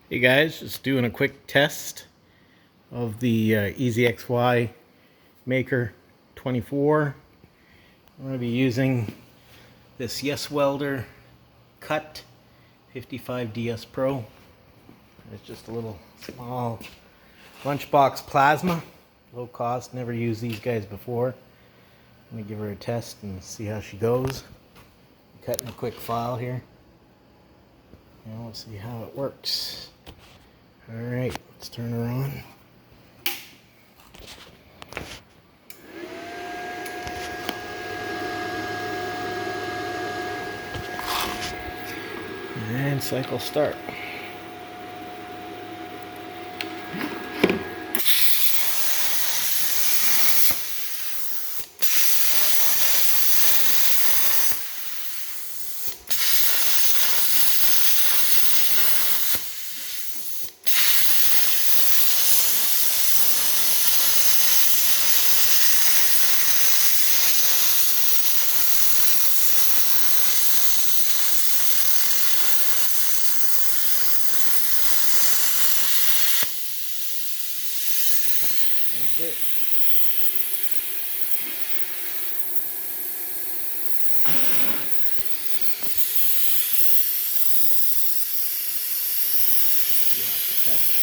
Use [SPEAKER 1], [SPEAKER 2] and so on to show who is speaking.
[SPEAKER 1] Hey guys, just doing a quick test of the EasyXY Maker 24. I'm going to be using this Yeswelder Cut 55DS Pro. It's just a little small lunchbox plasma, low cost, never used these guys before. I'm going to give her a test and see how she goes. Cutting a quick file here. And let's see how it works. Alright, let's turn her on. And cycle start. That's it. You'll have to test